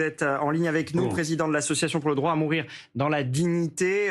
Vous êtes en ligne avec nous, Bon. président de l'Association pour le droit à mourir dans la dignité.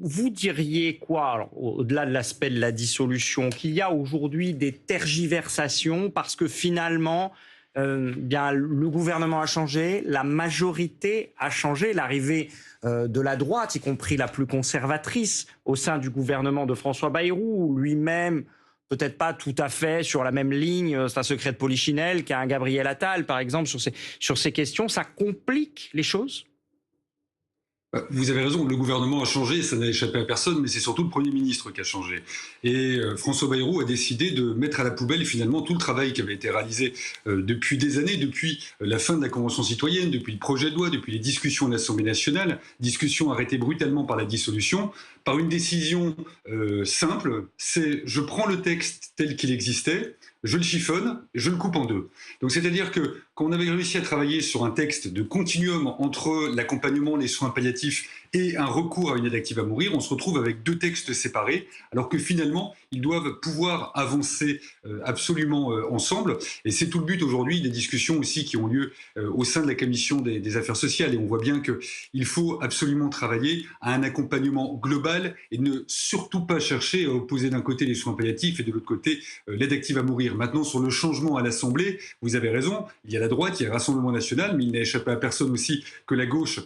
Vous diriez quoi, alors, au-delà de l'aspect de la dissolution, qu'il y a aujourd'hui des tergiversations parce que finalement, bien, le gouvernement a changé, la majorité a changé, l'arrivée de la droite, y compris la plus conservatrice, au sein du gouvernement de François Bayrou, lui-même peut-être pas tout à fait sur la même ligne, c'est un secret de polichinelle qu'un Gabriel Attal, par exemple, sur ces questions. Ça complique les choses? Vous avez raison, le gouvernement a changé, ça n'a échappé à personne, mais c'est surtout le Premier ministre qui a changé. Et François Bayrou a décidé de mettre à la poubelle finalement tout le travail qui avait été réalisé depuis des années, depuis la fin de la Convention citoyenne, depuis le projet de loi, depuis les discussions à l'Assemblée nationale, discussions arrêtées brutalement par la dissolution, par une décision simple, c'est je prends le texte tel qu'il existait, je le chiffonne, je le coupe en deux. Donc c'est-à-dire que quand on avait réussi à travailler sur un texte de continuum entre l'accompagnement, les soins palliatifs et un recours à une aide active à mourir, on se retrouve avec deux textes séparés, alors que finalement, ils doivent pouvoir avancer absolument ensemble. Et c'est tout le but aujourd'hui des discussions aussi qui ont lieu au sein de la Commission des affaires sociales. Et on voit bien qu'il faut absolument travailler à un accompagnement global et ne surtout pas chercher à opposer d'un côté les soins palliatifs et de l'autre côté l'aide active à mourir. Maintenant, sur le changement à l'Assemblée, vous avez raison, il y a la droite, il y a le Rassemblement national, mais il n'a échappé à personne aussi que la gauche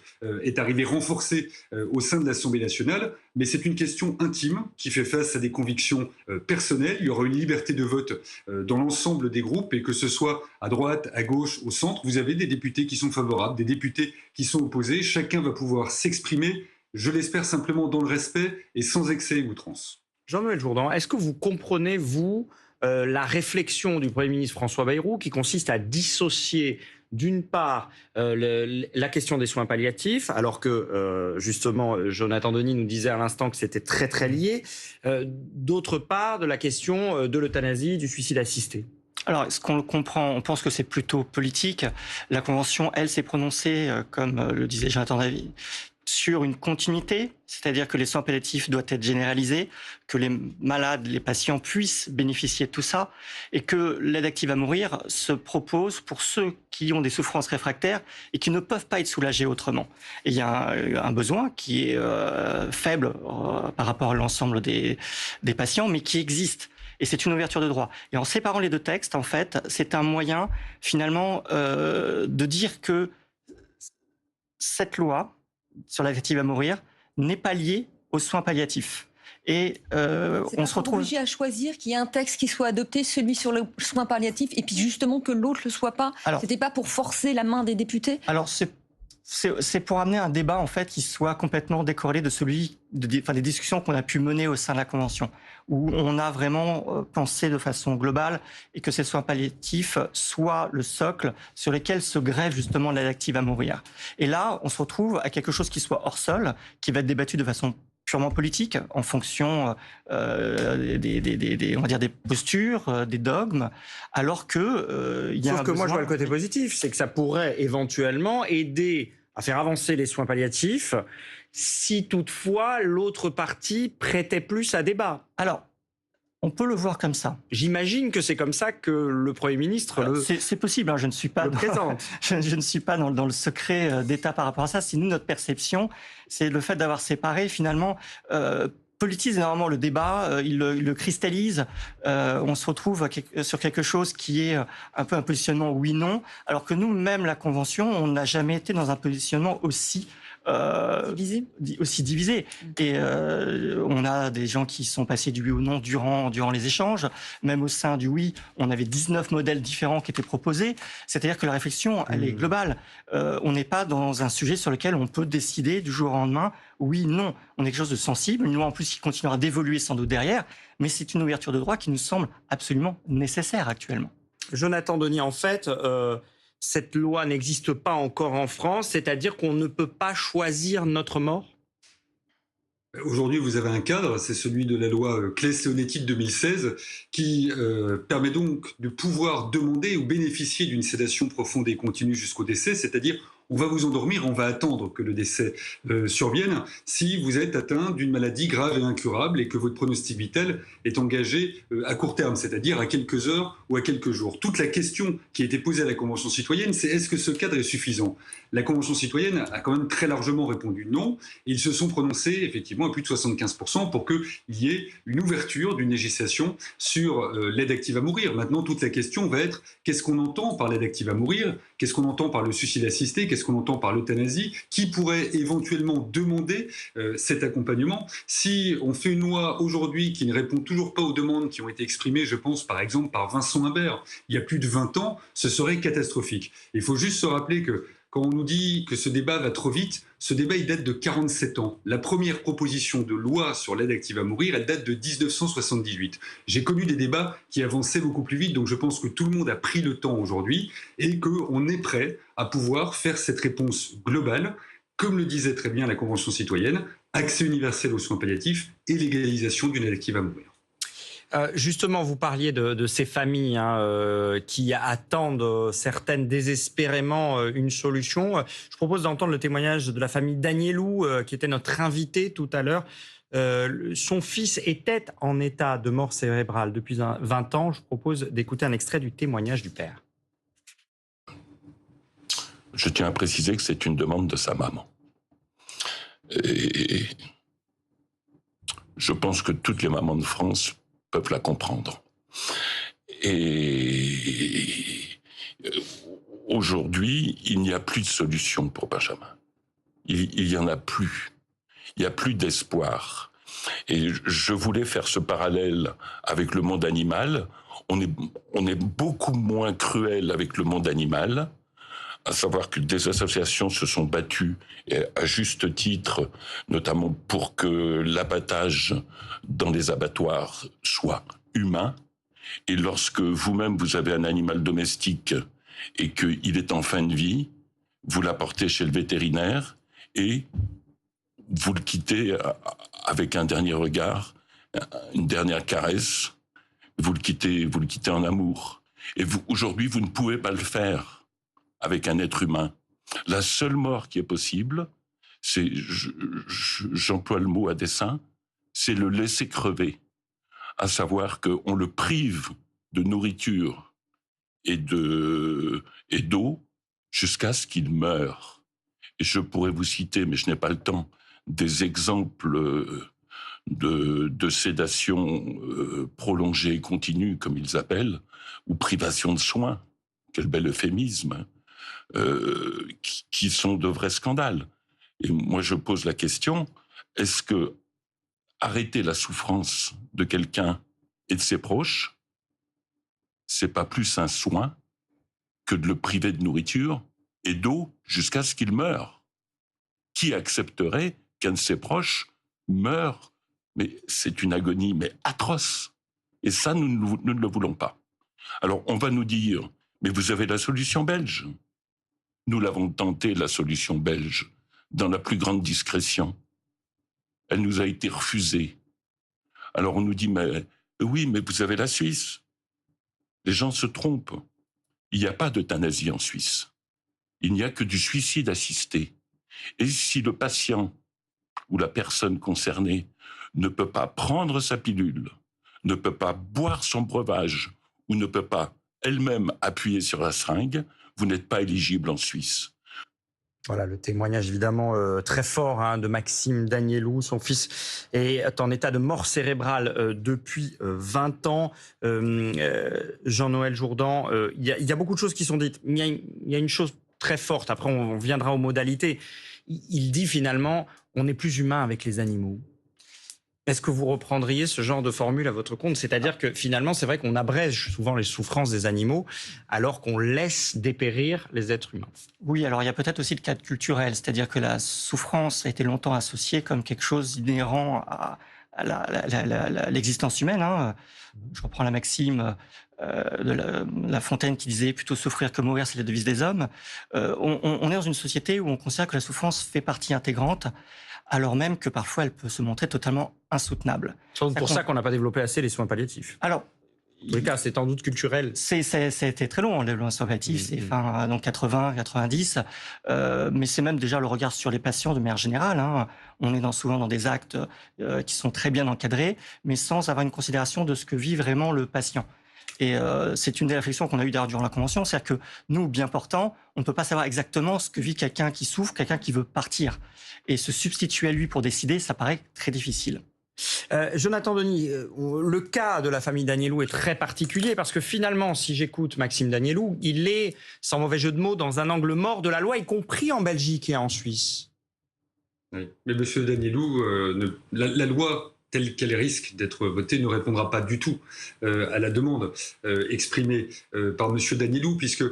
est arrivée renforcée au sein de l'Assemblée nationale. Mais c'est une question intime qui fait face à des convictions personnelles. Il y aura une liberté de vote dans l'ensemble des groupes, et que ce soit à droite, à gauche, au centre, vous avez des députés qui sont favorables, des députés qui sont opposés. Chacun va pouvoir s'exprimer, je l'espère simplement dans le respect et sans excès et outrance. Jean-Noël Jourdan, est-ce que vous comprenez, vous, la réflexion du Premier ministre François Bayrou qui consiste à dissocier d'une part la question des soins palliatifs, alors que justement Jonathan Denis nous disait à l'instant que c'était très très lié, d'autre part de la question de l'euthanasie, du suicide assisté? Alors, ce qu'on comprend, on pense que c'est plutôt politique. La Convention, elle, s'est prononcée, comme le disait Jonathan Denis, sur une continuité, c'est-à-dire que les soins palliatifs doivent être généralisés, que les malades, les patients puissent bénéficier de tout ça, et que l'aide active à mourir se propose pour ceux qui ont des souffrances réfractaires et qui ne peuvent pas être soulagés autrement. Et il y a un besoin qui est faible par rapport à l'ensemble des patients, mais qui existe. Et c'est une ouverture de droit. Et en séparant les deux textes, en fait, c'est un moyen, finalement, de dire que cette loi sur l'aide active à mourir n'est pas liée aux soins palliatifs. Et on se retrouve obligé à choisir qu'il y ait un texte qui soit adopté, celui sur le soin palliatif, et puis justement que l'autre le soit pas. C'était pas pour forcer la main des députés? Alors c'est pour amener un débat en fait qui soit complètement décorrélé de des discussions qu'on a pu mener au sein de la Convention, où on a vraiment pensé de façon globale et que ces soins palliatifs soient le socle sur lequel se grève justement l'aide active à mourir. Et là, on se retrouve à quelque chose qui soit hors sol, qui va être débattu de façon purement politique, en fonction on va dire des postures, des dogmes, alors que il y a Sauf que moi je vois le côté positif, c'est que ça pourrait éventuellement aider à faire avancer les soins palliatifs si toutefois l'autre partie prêtait plus à débat. Alors, on peut le voir comme ça. J'imagine que c'est comme ça que le Premier ministre c'est possible, hein, je ne suis pas je ne suis pas dans le secret d'État par rapport à ça. C'est nous, notre perception, c'est le fait d'avoir séparé finalement politise énormément le débat, il le cristallise, on se retrouve sur quelque chose qui est un peu un positionnement oui-non, alors que nous, même la Convention, on n'a jamais été dans un positionnement aussi divisé. Et on a des gens qui sont passés du oui au non durant les échanges. Même au sein du oui, on avait 19 modèles différents qui étaient proposés. C'est-à-dire que la réflexion, elle est globale. On n'est pas dans un sujet sur lequel on peut décider du jour au lendemain oui, non. On est quelque chose de sensible, une loi en plus qui continuera d'évoluer sans doute derrière, mais c'est une ouverture de droit qui nous semble absolument nécessaire actuellement. Jonathan Denis, en fait, cette loi n'existe pas encore en France, c'est-à-dire qu'on ne peut pas choisir notre mort? Aujourd'hui, vous avez un cadre, c'est celui de la loi Claes-Leonetti de 2016, qui permet donc de pouvoir demander ou bénéficier d'une sédation profonde et continue jusqu'au décès, c'est-à-dire on va vous endormir, on va attendre que le décès survienne si vous êtes atteint d'une maladie grave et incurable et que votre pronostic vital est engagé à court terme, c'est-à-dire à quelques heures ou à quelques jours. Toute la question qui a été posée à la Convention citoyenne, c'est est-ce que ce cadre est suffisant ? La Convention citoyenne a quand même très largement répondu non. Et ils se sont prononcés effectivement à plus de 75% pour qu'il y ait une ouverture d'une législation sur l'aide active à mourir. Maintenant, toute la question va être qu'est-ce qu'on entend par l'aide active à mourir ? Qu'est-ce qu'on entend par le suicide assisté ? Qu'est-ce qu'on entend par l'euthanasie ? Qui pourrait éventuellement demander cet accompagnement ? Si on fait une loi aujourd'hui qui ne répond toujours pas aux demandes qui ont été exprimées, je pense par exemple par Vincent Imbert, il y a plus de 20 ans, ce serait catastrophique. Il faut juste se rappeler que quand on nous dit que ce débat va trop vite, ce débat il date de 47 ans. La première proposition de loi sur l'aide active à mourir, elle date de 1978. J'ai connu des débats qui avançaient beaucoup plus vite, donc je pense que tout le monde a pris le temps aujourd'hui et qu'on est prêt à pouvoir faire cette réponse globale, comme le disait très bien la Convention citoyenne, accès universel aux soins palliatifs et légalisation d'une aide active à mourir. Justement, vous parliez de ces familles qui attendent certaines désespérément une solution. Je propose d'entendre le témoignage de la famille Danielou, qui était notre invité tout à l'heure. Son fils était en état de mort cérébrale depuis 20 ans. Je propose d'écouter un extrait du témoignage du père. Je tiens à préciser que c'est une demande de sa maman. Et je pense que toutes les mamans de France peuvent la comprendre. Et aujourd'hui, il n'y a plus de solution pour Benjamin. Il n'y en a plus. Il n'y a plus d'espoir. Et je voulais faire ce parallèle avec le monde animal. On est beaucoup moins cruel avec le monde animal, à savoir que des associations se sont battues, et à juste titre, notamment pour que l'abattage dans les abattoirs soit humain. Et lorsque vous-même, vous avez un animal domestique et qu'il est en fin de vie, vous l'apportez chez le vétérinaire et vous le quittez avec un dernier regard, une dernière caresse, vous le quittez en amour. Et aujourd'hui, vous ne pouvez pas le faire avec un être humain. La seule mort qui est possible, c'est, j'emploie le mot à dessein, c'est le laisser crever. À savoir qu'on le prive de nourriture et d'eau jusqu'à ce qu'il meure. Et je pourrais vous citer, mais je n'ai pas le temps, des exemples de sédation prolongée et continue, comme ils appellent, ou privation de soins, quel bel euphémisme, qui sont de vrais scandales. Et moi, je pose la question, est-ce que arrêter la souffrance de quelqu'un et de ses proches, c'est pas plus un soin que de le priver de nourriture et d'eau jusqu'à ce qu'il meure? Qui accepterait qu'un de ses proches meure? Mais c'est une agonie mais atroce. Et ça, nous ne le voulons pas. Alors, on va nous dire, mais vous avez la solution belge. Nous l'avons tenté, la solution belge, dans la plus grande discrétion. Elle nous a été refusée. Alors on nous dit, mais oui, mais vous avez la Suisse. Les gens se trompent. Il n'y a pas d'euthanasie en Suisse. Il n'y a que du suicide assisté. Et si le patient ou la personne concernée ne peut pas prendre sa pilule, ne peut pas boire son breuvage ou ne peut pas elle-même appuyer sur la seringue, vous n'êtes pas éligible en Suisse. Voilà le témoignage évidemment très fort de Maxime Danielou. Son fils est en état de mort cérébrale depuis 20 ans. Jean-Noël Jourdan, il y a beaucoup de choses qui sont dites. Il y a une chose très forte, après on viendra aux modalités. Il dit finalement, on n'est plus humain avec les animaux. Est-ce que vous reprendriez ce genre de formule à votre compte? C'est-à-dire que finalement, c'est vrai qu'on abrège souvent les souffrances des animaux alors qu'on laisse dépérir les êtres humains. Oui, alors il y a peut-être aussi le cadre culturel, c'est-à-dire que la souffrance a été longtemps associée comme quelque chose d'inhérent à l'existence humaine. Je reprends la maxime de La Fontaine qui disait « plutôt souffrir que mourir, c'est la devise des hommes ». On est dans une société où on considère que la souffrance fait partie intégrante, alors même que parfois elle peut se montrer totalement insoutenable. C'est pour ça qu'on n'a pas développé assez les soins palliatifs. Alors, En tout cas, c'est sans doute culturel. C'était très long, les lois palliatives, c'est fin donc 80, 90, mais c'est même déjà le regard sur les patients de manière générale. Hein. On est souvent dans des actes qui sont très bien encadrés, mais sans avoir une considération de ce que vit vraiment le patient. Et c'est une des réflexions qu'on a eues d'ailleurs durant la Convention, c'est-à-dire que nous, bien portants, on ne peut pas savoir exactement ce que vit quelqu'un qui souffre, quelqu'un qui veut partir. Et se substituer à lui pour décider, ça paraît très difficile. Jonathan Denis, le cas de la famille Danielou est très particulier parce que finalement, si j'écoute Maxime Danielou, il est, sans mauvais jeu de mots, dans un angle mort de la loi, y compris en Belgique et en Suisse. Oui. Mais monsieur Danielou, la loi telle qu'elle risque d'être votée ne répondra pas du tout à la demande exprimée par monsieur Danielou, puisque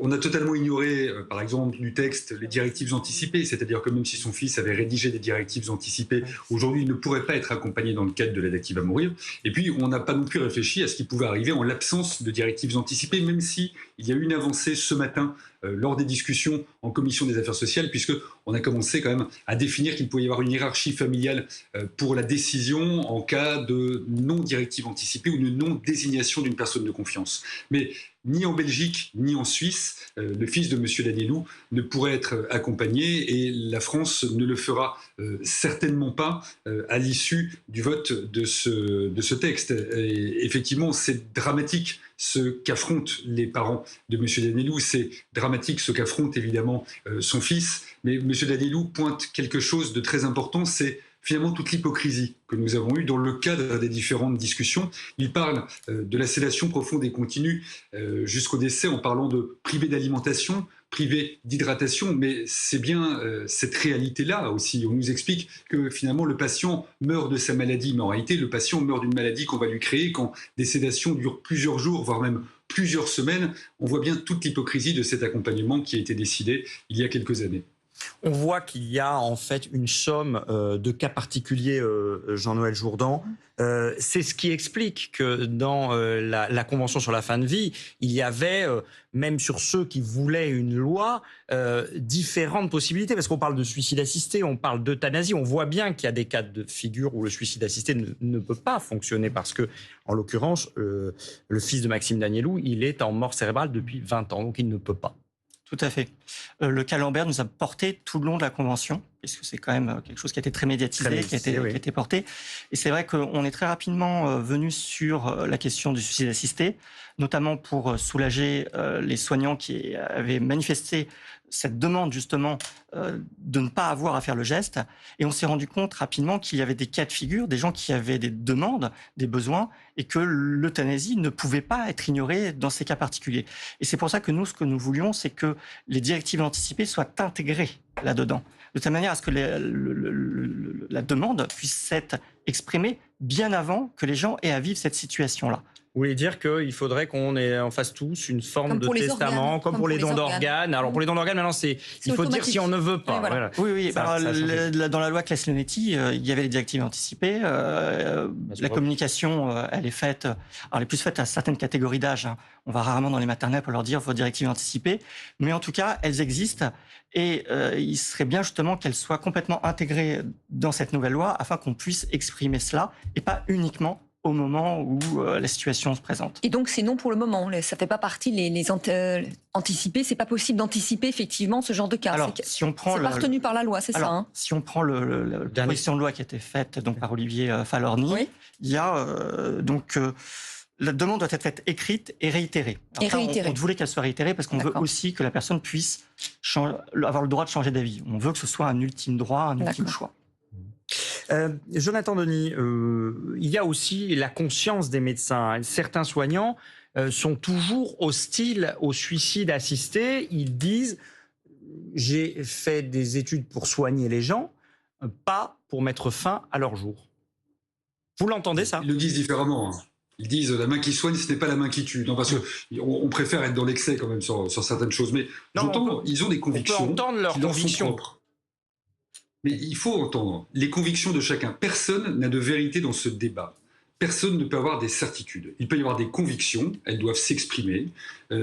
on a totalement ignoré, par exemple, du texte les directives anticipées, c'est-à-dire que même si son fils avait rédigé des directives anticipées, aujourd'hui il ne pourrait pas être accompagné dans le cadre de l'aide active à mourir. Et puis on n'a pas non plus réfléchi à ce qui pouvait arriver en l'absence de directives anticipées, même si il y a eu une avancée ce matin lors des discussions en commission des affaires sociales, puisqu'on a commencé quand même à définir qu'il pouvait y avoir une hiérarchie familiale pour la décision en cas de non-directive anticipée ou de non-désignation d'une personne de confiance. Mais ni en Belgique, ni en Suisse, le fils de M. Danielou ne pourrait être accompagné et la France ne le fera certainement pas à l'issue du vote de ce texte. Et effectivement, c'est dramatique ce qu'affrontent les parents de M. Danielou, c'est dramatique ce qu'affronte évidemment son fils, mais M. Danielou pointe quelque chose de très important, c'est finalement toute l'hypocrisie que nous avons eue dans le cadre des différentes discussions. Il parle de la sédation profonde et continue jusqu'au décès en parlant de privé d'alimentation, privé d'hydratation, mais c'est bien cette réalité-là aussi. On nous explique que finalement le patient meurt de sa maladie, mais en réalité le patient meurt d'une maladie qu'on va lui créer quand des sédations durent plusieurs jours, voire même plusieurs semaines. On voit bien toute l'hypocrisie de cet accompagnement qui a été décidé il y a quelques années. On voit qu'il y a en fait une somme de cas particuliers, Jean-Noël Jourdan. C'est ce qui explique que dans la Convention sur la fin de vie, il y avait, même sur ceux qui voulaient une loi, différentes possibilités. Parce qu'on parle de suicide assisté, on parle d'euthanasie. On voit bien qu'il y a des cas de figure où le suicide assisté ne peut pas fonctionner parce que, en l'occurrence, le fils de Maxime Danielou, il est en mort cérébrale depuis 20 ans, donc il ne peut pas. Tout à fait. Le cas Lambert nous a porté tout le long de la Convention, puisque c'est quand même quelque chose qui a été très médiatisé, qui a été porté. Et c'est vrai qu'on est très rapidement venu sur la question du suicide assisté, notamment pour soulager les soignants qui avaient manifesté cette demande justement de ne pas avoir à faire le geste. Et on s'est rendu compte rapidement qu'il y avait des cas de figure, des gens qui avaient des demandes, des besoins, et que l'euthanasie ne pouvait pas être ignorée dans ces cas particuliers. Et c'est pour ça que nous, ce que nous voulions, c'est que les directives anticipées soient intégrées là-dedans, de telle manière à ce que la demande puisse être exprimée bien avant que les gens aient à vivre cette situation-là. Vous voulez dire qu'il faudrait qu'on en fasse tous une forme de testament, comme pour les dons d'organes. Alors pour les dons d'organes, maintenant, il faut dire si on ne veut pas. Voilà. Oui. Dans la loi Claes-Leonetti, il y avait les directives anticipées. La communication, elle est faite. Alors, elle est plus faite à certaines catégories d'âge. Hein. On va rarement dans les maternelles pour leur dire vos directives anticipées. Mais en tout cas, elles existent. Et il serait bien justement qu'elles soient complètement intégrées dans cette nouvelle loi afin qu'on puisse exprimer cela et pas uniquement au moment où la situation se présente. Et donc c'est non pour le moment, ça ne fait pas partie anticipés, c'est pas possible d'anticiper effectivement ce genre de cas. Alors, si on prend c'est pas retenu par la loi, c'est ça hein. Si on prend la proposition de loi qui a été faite donc, par Olivier Falorni, oui. Il y a la demande doit être faite écrite et réitérée. On voulait qu'elle soit réitérée parce qu'on veut aussi que la personne puisse avoir le droit de changer d'avis. On veut que ce soit un ultime droit, un ultime choix. Jonathan Denis, il y a aussi la conscience des médecins. Certains soignants sont toujours hostiles au suicide assisté. Ils disent « j'ai fait des études pour soigner les gens, pas pour mettre fin à leur jour ». Vous l'entendez ça ? Ils le disent différemment. Ils disent la main qui soigne, ce n'est pas la main qui tue. Non, parce qu'on préfère être dans l'excès quand même sur certaines choses. Mais j'entends, ils ont des convictions. On peut entendre leurs convictions. Mais il faut entendre les convictions de chacun. Personne n'a de vérité dans ce débat. Personne ne peut avoir des certitudes. Il peut y avoir des convictions, elles doivent s'exprimer.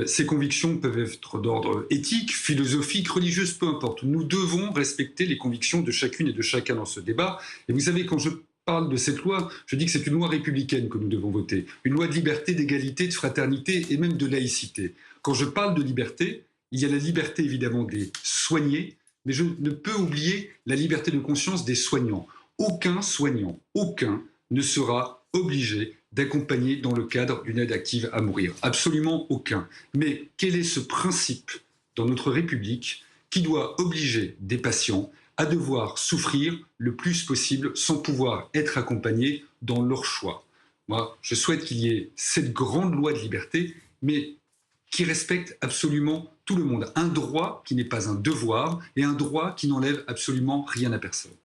Ces convictions peuvent être d'ordre éthique, philosophique, religieuse, peu importe. Nous devons respecter les convictions de chacune et de chacun dans ce débat. Et vous savez, quand je parle de cette loi, je dis que c'est une loi républicaine que nous devons voter, une loi de liberté, d'égalité, de fraternité et même de laïcité. Quand je parle de liberté, il y a la liberté évidemment des soignés, mais je ne peux oublier la liberté de conscience des soignants. Aucun soignant, aucun ne sera obligé d'accompagner dans le cadre d'une aide active à mourir. Absolument aucun. Mais quel est ce principe dans notre République qui doit obliger des patients à devoir souffrir le plus possible sans pouvoir être accompagnés dans leur choix? Moi, je souhaite qu'il y ait cette grande loi de liberté, mais qui respecte absolument tout le monde. Un droit qui n'est pas un devoir et un droit qui n'enlève absolument rien à personne.